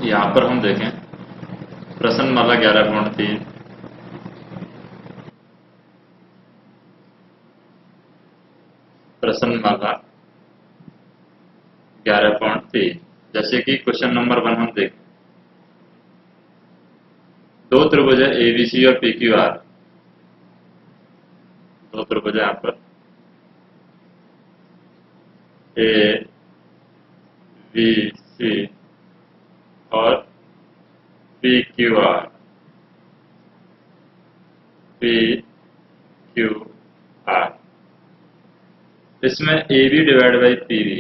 यहाँ पर हम देखें प्रश्नमाला 11.3, प्रश्नमाला 11.3 जैसे कि क्वेश्चन नंबर 1 हम देखें, दो त्रिभुज है एबीसी और पी क्यू आर। दो त्रिभुज है यहाँ पर ए बी सी और P Q R, P Q R. इसमें A B divide by P B,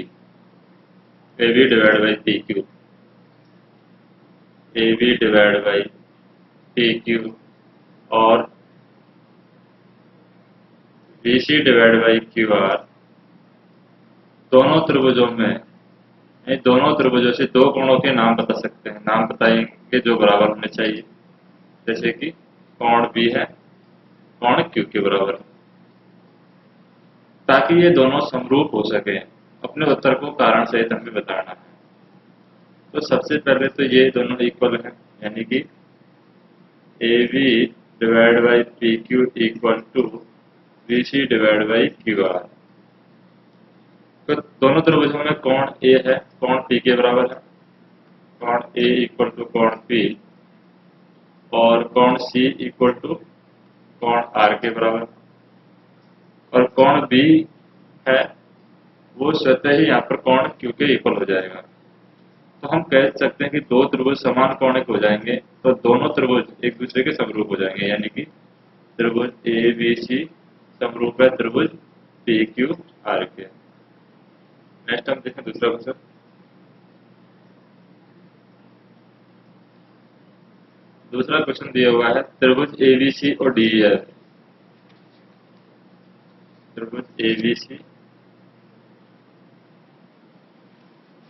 A B divide by P Q, A B divide by P Q और B C divide by Q R दोनों त्रिभुजों में, दोनों त्रिभुजों से दो कोणों के नाम बता सकते हैं। नाम बताएंगे जो बराबर होने चाहिए, जैसे कि कोण बी है, कोण क्यू के बराबर है, ताकि ये दोनों समरूप हो सके। अपने उत्तर को कारण सहित हमें बताना है। तो सबसे पहले तो ये दोनों इक्वल हैं, यानी कि A B divide by P Q equal to B C divide by Q R. तो दोनों त्रिभुजों में कोण ए है, कोण पी के बराबर है, कोण ए इक्वल टू कोण पी और कोण सी इक्वल टू कोण आर के बराबर, और कोण बी है वो स्वतः ही यहाँ पर कोण क्यू के इक्वल हो जाएगा। तो हम कह सकते हैं कि दो त्रिभुज समान कोणिक हो जाएंगे तो दोनों त्रिभुज एक दूसरे के समरूप हो जाएंगे, यानी कि त्रिभुज ए बी सी समरूप है त्रिभुज पी क्यू आर के। नेक्स्ट हम देखें दूसरा क्वेश्चन। दूसरा क्वेश्चन दिया हुआ है त्रिभुज ए बी सी और डी एफ, त्रिभुज A B C,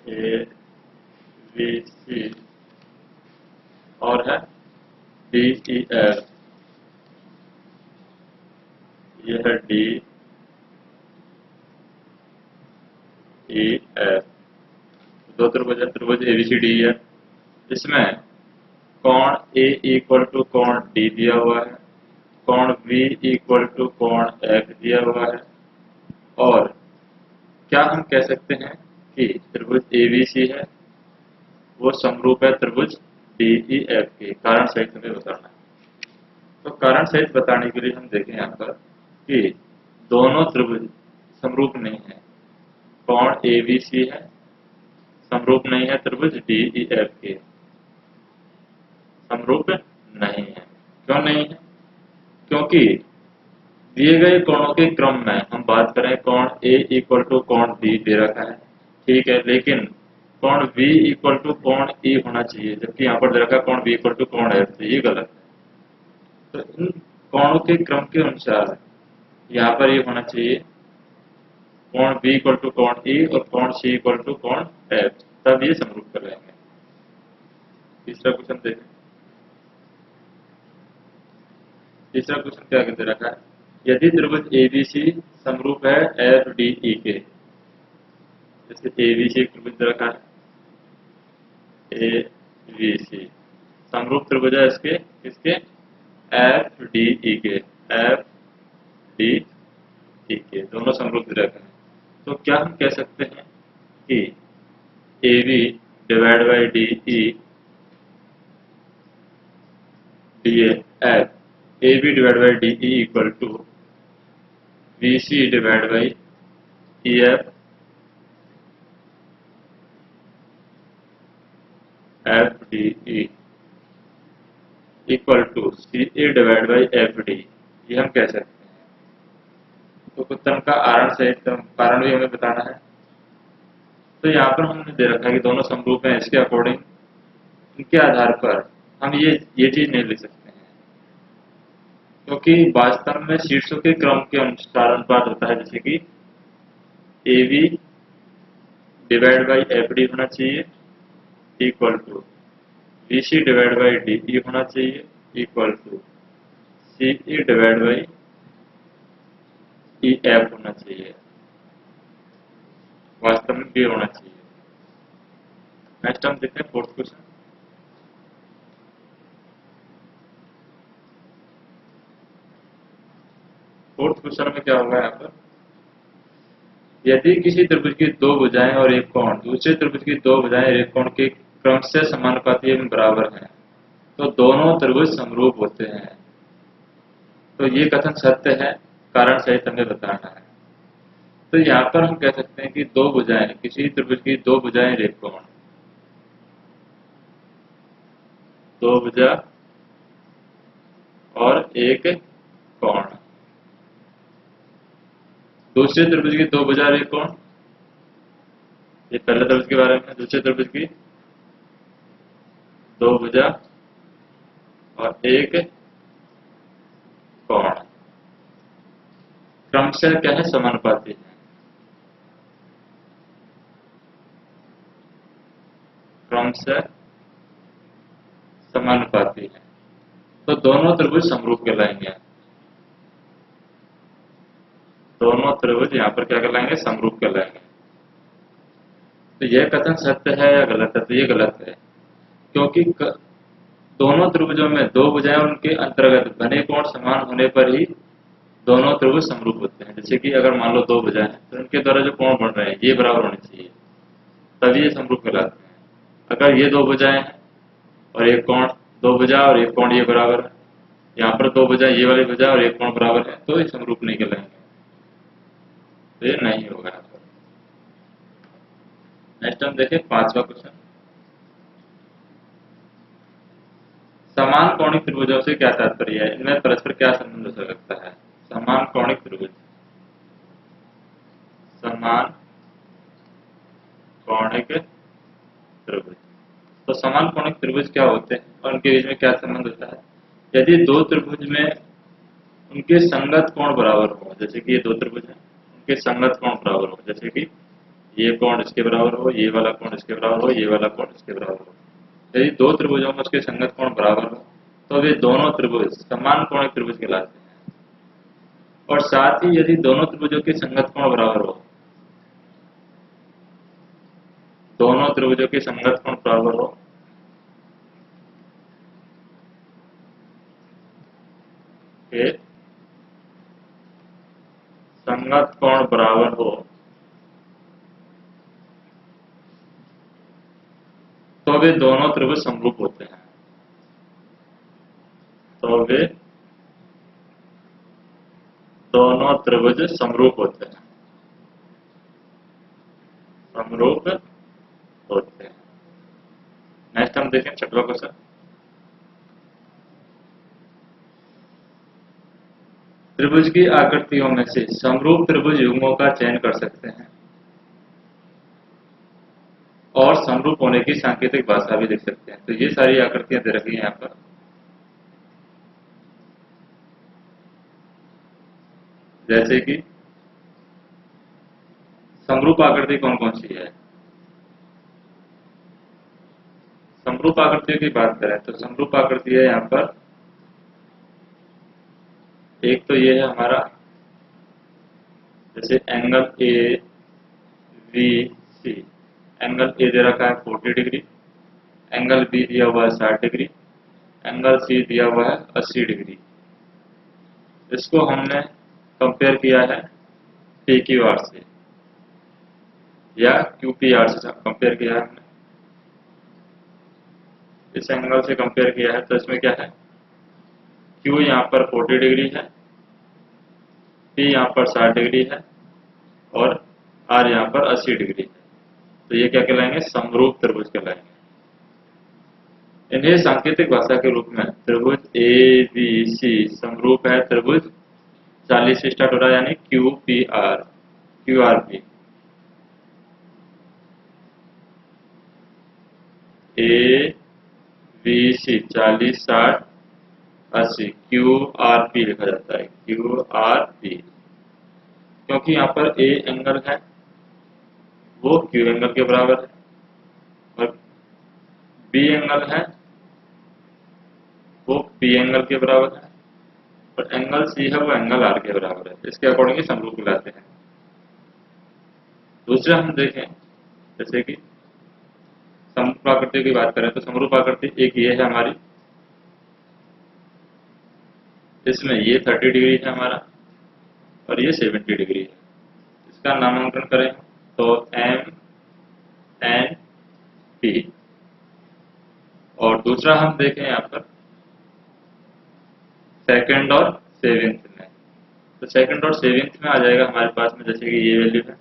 A B C और है डी ई एफ, ये है डी ई एफ। दो त्रिभुज है, त्रिभुज A B C D F. इसमें कोण ए इक्वल टू कोण डी दिया हुआ है, कोण बी इक्वल टू कोण एफ दिया हुआ है, और क्या हम कह सकते हैं कि त्रिभुज ए बी सी है वो समरूप है त्रिभुज डी ई एफ के। कारण सहित हमें बताना है। तो कारण सहित बताने के लिए हम देखें यहाँ पर कि दोनों त्रिभुज समरूप नहीं है। कोण ए बी सी है समरूप नहीं है त्रिभुज डी ई एफ के, समरूप नहीं है। क्यों नहीं है? क्योंकि दिए गए कोणों के क्रम में हम बात करें, कोण ए इक्वल टू कोण बी दे रखा है, ठीक है, लेकिन कोण बी इक्वल टू कोण ई होना चाहिए, जबकि यहाँ पर दे रखा है कोण बी इक्वल टू कोण एफ, तो ये गलत है। तो इन कोणों के क्रम के अनुसार यहाँ पर ये होना चाहिए कोण बी इक्वल टू कोण ई और कोण सी इक्वल टू कोण एफ, तब ये समरूप कर रहेंगे। तीसरा क्वेश्चन देखें। तीसरा क्वेश्चन क्या दे रखा है, यदि त्रिभुज ए बी सी समरूप है एफ डी ई के, जैसे ए बी सी त्रिभुज दे रखा है, ए बी सी समरूप त्रिभुज है इसके किसके, एफ डी ई के, एफ डी ई के दोनों समरूप दे रखे हैं। तो क्या हम कह सकते हैं कि A B divide by D E D F, A B divide by D E equal to B C divide by E F, F D E equal to C A divide by F D, ये हम कह सकते हैं। तो उत्तर का कारण सहित कारण भी हमें बताना है। तो यहाँ पर हमने दे रखा है कि दोनों समरूप हैं, इसके अकॉर्डिंग इनके आधार पर हम ये चीज नहीं लिख सकते हैं, क्योंकि वास्तव में शीर्षों के क्रम के अनुसार अनुपात होता है, जैसे कि A B divide by F D होना चाहिए equal to B C divide by D E होना चाहिए equal to C E divide by E F होना चाहिए, वास्तव में बी होना चाहिए। नेक्स्ट हम देखते हैं फोर्थ क्वेश्चन। फोर्थ क्वेश्चन में क्या होगा यहाँ पर, यदि किसी त्रिभुज की दो भुजाएं और एक कोण दूसरे त्रिभुज की दो भुजाएं और एक कोण के क्रमशः समानुपाती एवं बराबर हैं तो दोनों त्रिभुज समरूप होते हैं। तो ये कथन सत्य है, कारण सहित हमें बताना है। तो यहाँ पर हम कह सकते हैं कि दो भुजाएं, किसी त्रिभुज की दो भुजाएं और एक कोण, दो भुजा और एक कोण, दूसरे त्रिभुज की दो भुजा और एक कोण, ये पहले त्रिभुज के बारे में, दूसरे त्रिभुज की दो भुजा और एक कोण क्रमशः क्या है, समानुपाती है, क्रमशः समानुपाती है, तो दोनों त्रिभुज समरूप कहलाएंगे। दोनों त्रिभुज यहाँ पर क्या कहलाएंगे, समरूप कहलाएंगे। तो यह कथन सत्य है या गलत है, तो ये गलत है, क्योंकि दोनों त्रिभुजों में दो भुजाएं और उनके अंतर्गत बने कोण समान होने पर ही दोनों त्रिभुज समरूप होते हैं। जैसे कि अगर मान लो दो भुजाएं हैं तो उनके द्वारा जो कोण बन रहे हैं ये बराबर होने चाहिए, तभी ये समरूप कहलाते हैं। अगर ये दो भुजाएं हैं और एक कोण, दो भुजा और एक कोण ये बराबर है, यहाँ पर दो भुजा, ये वाली भुजा और एक कोण बराबर है, तो ये समरूप नहीं कहलाएंगे, तो ये नहीं होगा यहाँ पर। नेक्स्ट हम देखें पांचवा क्वेश्चन, समान कोणिक त्रिभुजों से क्या तात्पर्य है, इनमें परस्पर क्या संबंध हो सकता है। समान कोणिक त्रिभुज, समान कोणिक त्रिभुज, तो समान कोणिक त्रिभुज क्या होते हैं और उनके बीच में क्या संबंध होता है। यदि दो त्रिभुज में उनके संगत कोण बराबर हो, जैसे कि ये दो त्रिभुज हैं, उनके संगत कोण बराबर हो, जैसे कि ये कोण इसके बराबर हो, ये वाला कोण इसके बराबर हो, ये वाला कोण इसके बराबर हो, यदि दो त्रिभुजों में उसके संगत कोण बराबर हो तो वे दोनों त्रिभुज समान कोणिक त्रिभुज कहलाते हैं। और साथ ही यदि दोनों त्रिभुजों के संगत कोण बराबर हो, दोनों त्रिभुजों के संगत कोण बराबर हो, के संगत कोण बराबर हो, तो वे दोनों त्रिभुज समरूप होते हैं, तो वे दोनों त्रिभुज समरूप होते हैं, समरूप होते हैं। नेक्स्ट हम देखें छठवां क्वेश्चन, त्रिभुज की आकृतियों में से समरूप त्रिभुज युग्मों का चयन कर सकते हैं और समरूप होने की सांकेतिक भाषा भी लिख सकते हैं। तो ये सारी आकृतियां दे रखी हैं यहाँ पर, जैसे कि समरूप आकृति कौन कौन सी है। समरूप आकृतियों की बात करें तो समरूप आकृति है यहाँ पर, एक तो ये है हमारा, जैसे angle A B C, angle A दे रखा है 40 डिग्री, एंगल बी दिया हुआ है 60 डिग्री, एंगल सी दिया हुआ है 80 डिग्री। इसको हमने कंपेयर किया है पी क्यू आर से या क्यू पी आर से कंपेयर किया है हमने, इस एंगल से कंपेयर किया है। तो इसमें क्या है, क्यू यहाँ पर 40 डिग्री है, पी यहाँ पर 60 डिग्री है और आर यहाँ पर 80 डिग्री है। तो ये क्या कहलाएंगे, समरूप त्रिभुज कहलाएंगे। इन्हें सांकेतिक भाषा के रूप में त्रिभुज ए बी सी समरूप है त्रिभुज 40 से स्टार्ट हो रहा है, यानी Q P R, Q R P, A B C 40 60 80, Q R P लिखा जाता है, क्यू आर पी, क्योंकि यहाँ पर ए एंगल है वो क्यू एंगल के बराबर है और बी एंगल है वो पी एंगल के बराबर है और एंगल सी है वो एंगल आर के बराबर है। इसके अकॉर्डिंग समरूप कहलाते हैं। दूसरा हम देखें, जैसे कि समरूप आकृति की बात करें तो समरूप आकृति एक ये है हमारी, इसमें ये 30 डिग्री है हमारा और ये 70 डिग्री है। इसका नामांकन करें तो एम एन पी। और दूसरा हम देखें यहाँ पर सेकंड और सेवेंथ में, तो सेकंड और सेवेंथ में आ जाएगा हमारे पास में, जैसे कि ये वैल्यू है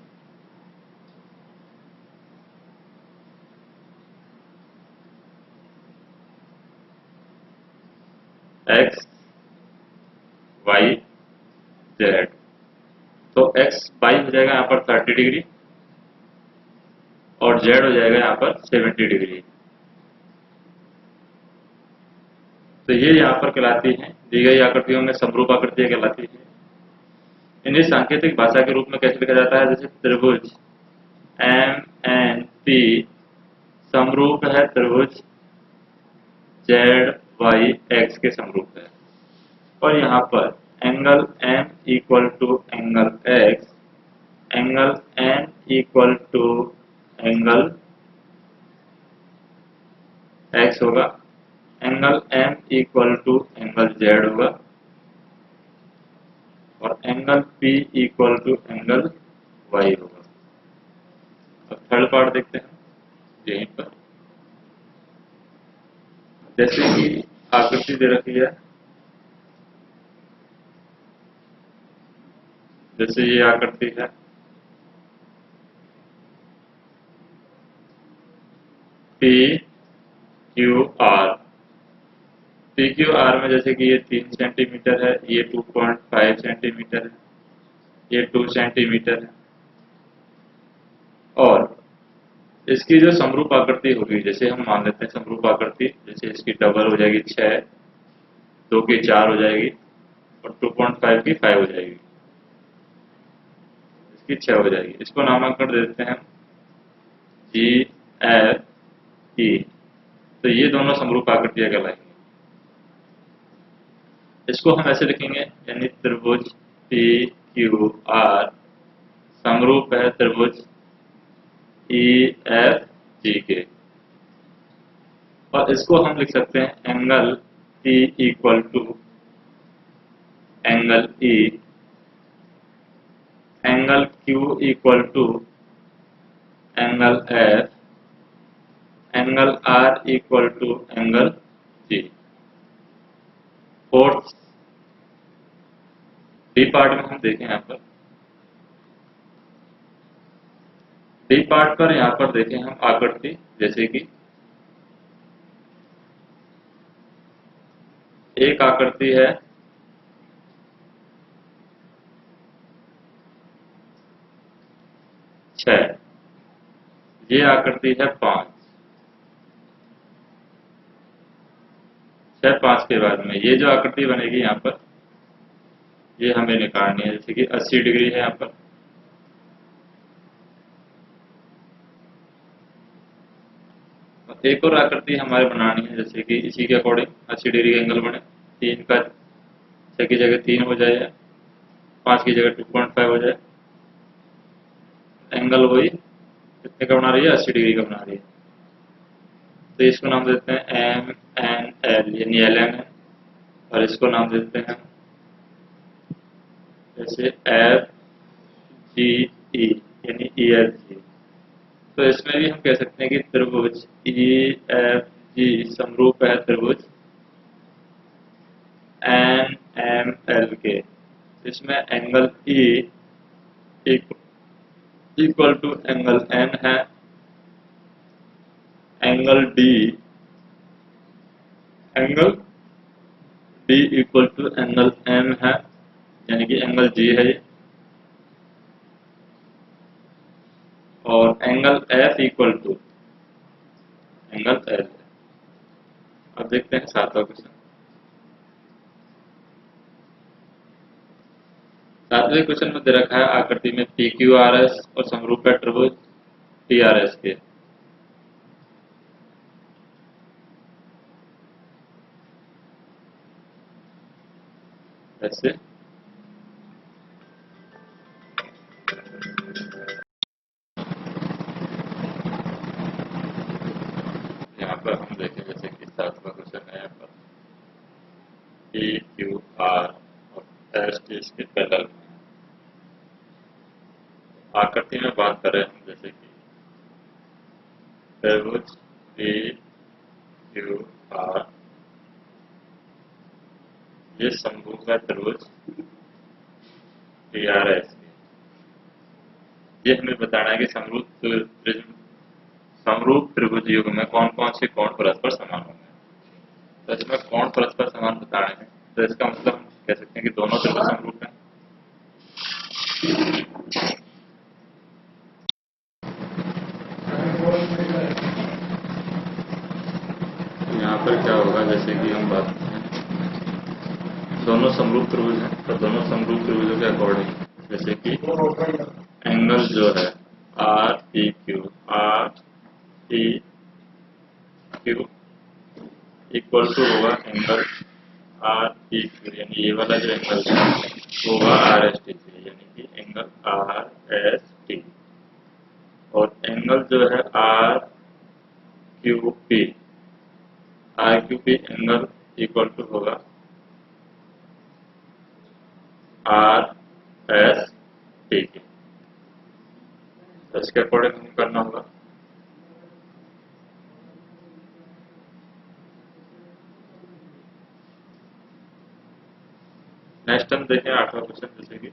एक्स वाई जेड। तो एक्स वाई हो जाएगा यहाँ पर 30 डिग्री और जेड हो जाएगा यहाँ पर 70 डिग्री। तो ये यहाँ पर कहलाती हैं, दी गई आकृतियों में समरूप आकृतियां कहलाती है। इन्हें सांकेतिक भाषा के रूप में कैसे लिखा जाता है, जैसे त्रिभुज एम एन पी समरूप है त्रिभुज जेड वाई एक्स के समरूप है। और यहाँ पर angle M equal to angle X, angle N equal to angle X होगा, angle M equal to angle Z होगा और angle P equal to angle Y होगा। अब थर्ड पार्ट देखते हैं यहीं पर। जैसे कि आकृति दे रखी है, जैसे ये आकृति है P Q R. P Q are में जैसे कि ये 3 सेंटीमीटर है, ये 2.5 सेंटीमीटर है, ये 2 सेंटीमीटर है। और इसकी जो समरूप आकृति होगी, जैसे हम मान लेते हैं समरूप आकृति, जैसे इसकी डबल हो जाएगी 6, 2 की 4 हो जाएगी और 2.5 की 5 हो जाएगी, इसकी 6 हो जाएगी। इसको नामांकन दे देते हैं हम जी एफ ई। तो ये दोनों समरूप आकृतियां कहलाएंगी। इसको हम ऐसे लिखेंगे, यानी त्रिभुज पी क्यू आर समरूप है त्रिभुज ई एफ जी के। और इसको हम लिख सकते हैं angle P equal to angle E, angle Q equal to angle F, angle R equal to angle G। Fourth D part में हम देखें, यहाँ पर डी पार्ट पर यहाँ पर देखें हम आकृति, जैसे कि एक आकृति है छह, ये आकृति है 5, 6 5 के बाद में ये जो आकृति बनेगी यहाँ पर, ये हमें निकालनी है, जैसे कि 80 डिग्री है यहाँ पर। एक और आकृति हमारे बनानी है, जैसे कि इसी के अकॉर्डिंग 80 डिग्री का एंगल बने, 3 का 6 की जगह 3 हो जाए, 5 की जगह 2.5 हो जाए। एंगल वही कितने का बना रही है, 80 डिग्री का बना रही है। तो इसको नाम देते हैं एम एन एल, यानी एल एम है। और इसको नाम देते हैं जैसे एफ जी ई, यानी ई एफ जी। तो इसमें भी हम कह सकते हैं कि त्रिभुज ई एफ जी समरूप है त्रिभुज एन एम एल के। इसमें angle E equal to angle N है, angle D equal to angle M है, यानी कि एंगल जी है ये। और angle F equal to angle L है। अब देखते हैं 7वां क्वेश्चन। 7वें क्वेश्चन में दे रखा है आकृति में पी क्यू आर एस और समरूप है त्रिभुज टी आर एस के। ऐसे यहाँ पर हम देखें, जैसे कि 7वां क्वेश्चन है यहाँ पर पी क्यू आर और एस टी इसके पैरेलल में। आकृति में बात करें हम, जैसे कि त्रिभुज पी क्यू आर, ये समभुज है त्रिभुज टी आर एस। ये हमें बताना है कि समरूप त्रिभुज युग में कौन कौन से कोण परस्पर समान होंगे। तो इसमें कोण परस्पर समान बताना है, तो इसका मतलब हम कह सकते हैं कि दोनों त्रिभुज समरूप हैं। यहाँ पर क्या होगा, जैसे कि हम बात करें दोनों समरूप त्रिभुज हैं, तो दोनों समरूप त्रिभुजों के अकॉर्डिंग जैसे कि एंगल जो है R P Q equal to होगा एंगल आर पी क्यू, यानी ये वाला जो एंगल है होगा आर एस टी से, यानी कि एंगल आर एस टी। और एंगल जो है R Q P angle equal to होगा आर एस टी के। तो इसके अकॉर्डिंग हमें करना होगा। नेक्स्ट हम देखें 8वां क्वेश्चन, जैसे कि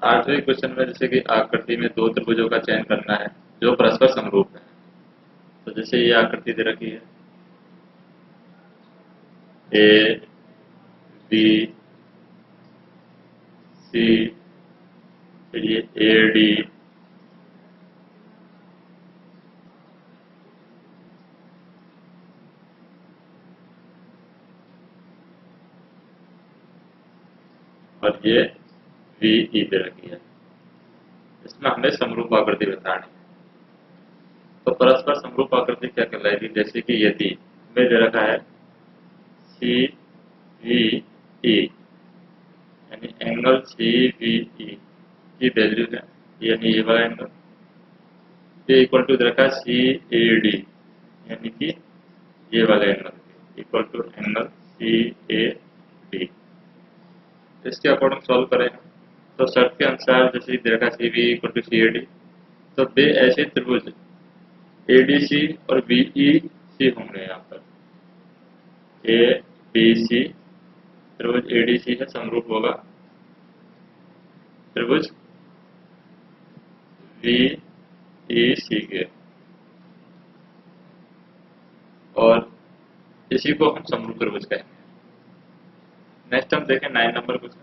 8वें क्वेश्चन में जैसे कि आकृति में दो त्रिभुजों का चयन करना है जो परस्पर समरूप है। तो जैसे ये आकृति दे रखी है ए बी सी, फिर ये ए डी, और ये वी ई दे रखी है। इसमें हमें समरूप आकृति बतानी है। तो परस्पर समरूप आकृति क्या कहलाएगी, जैसे कि यदि हमें दे रखा है सी वी ई, यानी एंगल सी वी ई की वैल्यू है, यानी ये वाला एंगल, ये इक्वल टू दे रखा है सी ए डी, यानी कि ये वाला angle equal to angle C A D. इसके अकॉर्डिंग सॉल्व करें तो शर्त के अनुसार जैसे दे रखा C V equal to C A D, तो बे ऐसे त्रिभुज ए डी सी और बी ई सी होंगे। यहाँ पर ए बी सी त्रिभुज ए डी सी है समरूप होगा त्रिभुज वी ई सी के, और इसी को हम समरूप त्रिभुज कहेंगे। नेक्स्ट हम देखें 9 नंबर क्वेश्चन।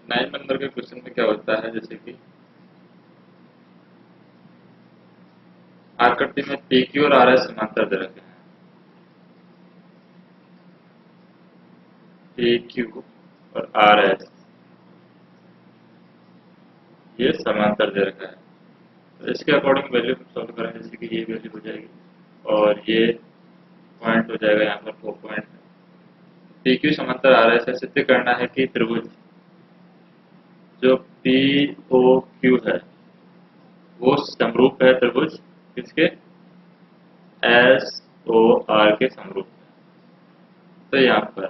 9 नंबर के क्वेश्चन में क्या होता है, जैसे कि आकृति में पी क्यू और आर एस समांतर दे रखे हैं। पी क्यू और आर एस ये समांतर दे रखा है। तो इसके अकॉर्डिंग वैल्यू सॉल्व करें, जैसे कि ये वैल्यू हो जाएगी और ये पॉइंट हो जाएगा यहाँ पर 4 पॉइंट। पी क्यू समांतर आर एस है। सिद्ध करना है कि त्रिभुज जो पी ओ क्यू है वो समरूप है त्रिभुज किसके, एस ओ आर के समरूप है। तो यहाँ पर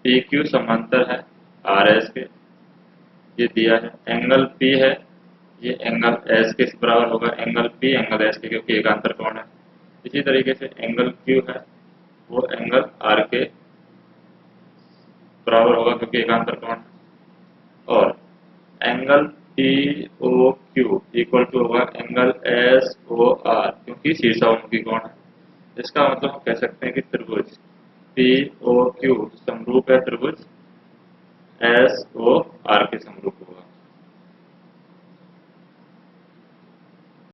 पी क्यू समांतर है आर एस के, ये दिया है। एंगल पी है, ये एंगल एस के बराबर होगा, एंगल पी एंगल एस के, क्योंकि एकांतर कोण है। इसी तरीके से एंगल क्यू है वो एंगल आर के बराबर होगा क्योंकि एकांतर कोण है। और angle P O Q equal to होगा एंगल एस ओ आर, क्योंकि शीर्षाभिमुखी कोण है। इसका मतलब हम कह सकते हैं कि त्रिभुज पी ओ क्यू समरूप है त्रिभुज एस ओ आर के समरूप।